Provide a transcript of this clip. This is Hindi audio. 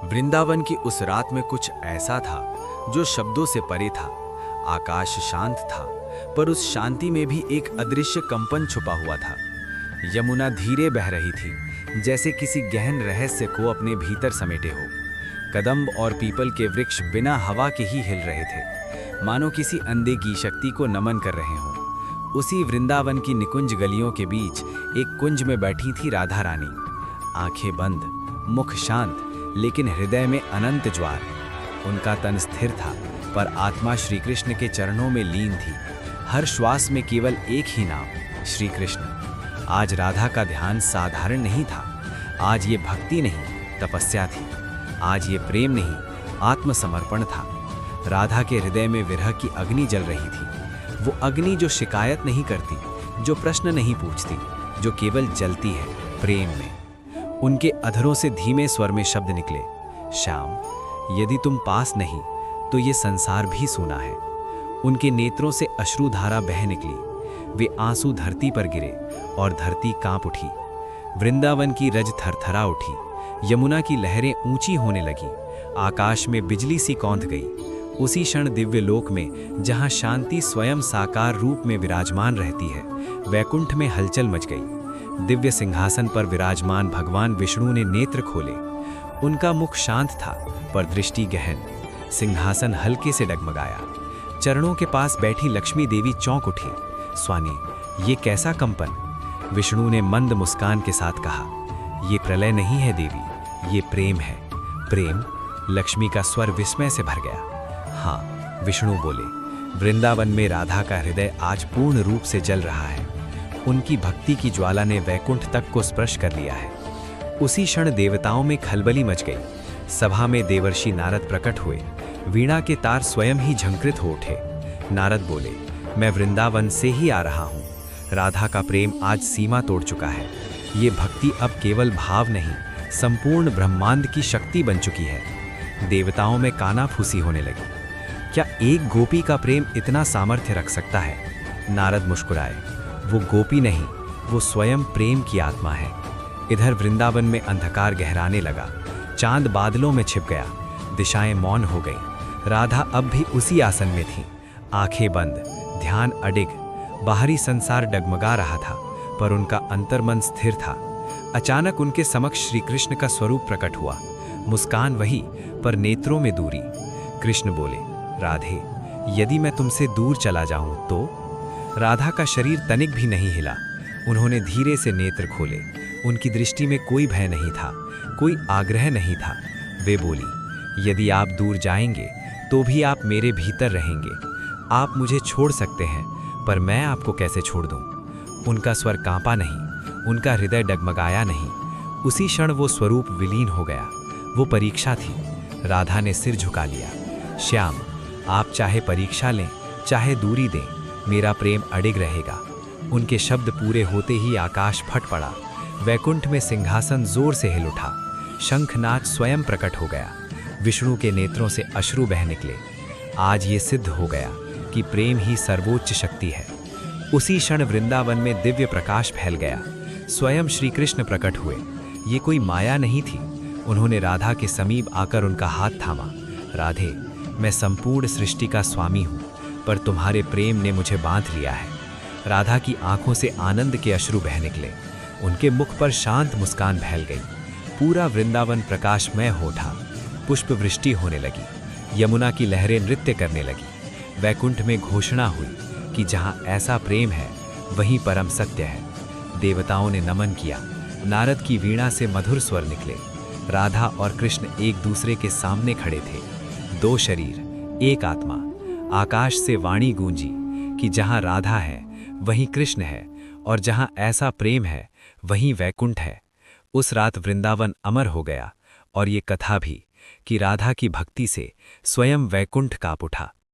वृंदावन की उस रात में कुछ ऐसा था जो शब्दों से परे था। आकाश शांत था, पर उस शांति में भी एक अदृश्य कंपन छुपा हुआ था। यमुना धीरे बह रही थी, जैसे किसी गहन रहस्य को अपने भीतर समेटे हो। कदम्ब और पीपल के वृक्ष बिना हवा के ही हिल रहे थे, मानो किसी अनदेखी शक्ति को नमन कर रहे हों। उसी वृंदावन की निकुंज गलियों के बीच एक कुंज में बैठी थी राधा रानी। आंखें बंद, मुख शांत, लेकिन हृदय में अनंत ज्वार। उनका तन स्थिर था, पर आत्मा श्री कृष्ण के चरणों में लीन थी। हर श्वास में केवल एक ही नाम, श्री कृष्ण। आज राधा का ध्यान साधारण नहीं था। आज ये भक्ति नहीं, तपस्या थी। आज ये प्रेम नहीं, आत्मसमर्पण था। राधा के हृदय में विरह की अग्नि जल रही थी। वो अग्नि जो शिकायत नहीं करती, जो प्रश्न नहीं पूछती, जो केवल जलती है प्रेम में। उनके अधरों से धीमे स्वर में शब्द निकले, श्याम, यदि तुम पास नहीं तो ये संसार भी सूना है। उनके नेत्रों से अश्रुधारा बह निकली। वे आंसू धरती पर गिरे और धरती कांप उठी। वृंदावन की रज थरथरा उठी। यमुना की लहरें ऊंची होने लगी। आकाश में बिजली सी कौंध गई। उसी क्षण दिव्य लोक में, जहां शांति स्वयं साकार रूप में विराजमान रहती है, वैकुंठ में हलचल मच गई। दिव्य सिंहासन पर विराजमान भगवान विष्णु ने नेत्र खोले। उनका मुख शांत था, पर दृष्टि गहन। सिंहासन हल्के से डगमगाया। चरणों के पास बैठी लक्ष्मी देवी चौंक उठी। स्वामी, ये कैसा कंपन? विष्णु ने मंद मुस्कान के साथ कहा, ये प्रलय नहीं है देवी, ये प्रेम है। प्रेम? लक्ष्मी का स्वर विस्मय से भर गया। हाँ, विष्णु बोले, वृंदावन में राधा का हृदय आज पूर्ण रूप से जल रहा है। उनकी भक्ति की ज्वाला ने वैकुंठ तक को स्पर्श कर लिया है। उसी क्षण देवताओं में खलबली मच गई। सभा में देवर्षि नारद प्रकट हुए। वीणा के तार स्वयं ही झंकृत हो उठे। नारद बोले, मैं वृंदावन से ही आ रहा हूँ। राधा का प्रेम आज सीमा तोड़ चुका है। ये भक्ति अब केवल भाव नहीं, संपूर्ण ब्रह्मांड की शक्ति बन चुकी है। देवताओं में कानाफूसी होने लगी। क्या एक गोपी का प्रेम इतना सामर्थ्य रख सकता है? नारद मुस्कुराए, वो गोपी नहीं, वो स्वयं प्रेम की आत्मा है। इधर वृंदावन में अंधकार गहराने लगा। चांद बादलों में छिप गया। दिशाएं मौन हो गईं। राधा अब भी उसी आसन में थी, आंखें बंद, ध्यान अडिग। बाहरी संसार डगमगा रहा था, पर उनका अंतर्मन स्थिर था। अचानक उनके समक्ष श्री कृष्ण का स्वरूप प्रकट हुआ। मुस्कान वही, पर नेत्रों में दूरी। कृष्ण बोले, राधे, यदि मैं तुमसे दूर चला जाऊं तो? राधा का शरीर तनिक भी नहीं हिला। उन्होंने धीरे से नेत्र खोले। उनकी दृष्टि में कोई भय नहीं था, कोई आग्रह नहीं था। वे बोली, यदि आप दूर जाएंगे तो भी आप मेरे भीतर रहेंगे। आप मुझे छोड़ सकते हैं, पर मैं आपको कैसे छोड़ दूं? उनका स्वर कांपा नहीं, उनका हृदय डगमगाया नहीं। उसी क्षण वो स्वरूप विलीन हो गया। वो परीक्षा थी। राधा ने सिर झुका लिया। श्याम, आप चाहे परीक्षा लें, चाहे दूरी दें, मेरा प्रेम अडिग रहेगा। उनके शब्द पूरे होते ही आकाश फट पड़ा। वैकुंठ में सिंहासन जोर से हिल उठा। शंखनाद स्वयं प्रकट हो गया। विष्णु के नेत्रों से अश्रु बह निकले। आज ये सिद्ध हो गया कि प्रेम ही सर्वोच्च शक्ति है। उसी क्षण वृंदावन में दिव्य प्रकाश फैल गया। स्वयं श्री कृष्ण प्रकट हुए। ये कोई माया नहीं थी। उन्होंने राधा के समीप आकर उनका हाथ थामा। राधे, मैं संपूर्ण सृष्टि का स्वामी हूँ, पर तुम्हारे प्रेम ने मुझे बांध लिया है। राधा की आंखों से आनंद के अश्रु बह निकले। उनके मुख पर शांत मुस्कान फैल गई। पूरा वृंदावन प्रकाशमय हो उठा। पुष्प वृष्टि होने लगी। यमुना की लहरें नृत्य करने लगी। वैकुंठ में घोषणा हुई कि जहाँ ऐसा प्रेम है, वहीं परम सत्य है। देवताओं ने नमन किया। नारद की वीणा से मधुर स्वर निकले। राधा और कृष्ण एक दूसरे के सामने खड़े थे। दो शरीर, एक आत्मा। आकाश से वाणी गूंजी कि जहाँ राधा है वहीं कृष्ण है, और जहाँ ऐसा प्रेम है वहीं वैकुंठ है। उस रात वृंदावन अमर हो गया, और ये कथा भी कि राधा की भक्ति से स्वयं वैकुंठ कांप उठा।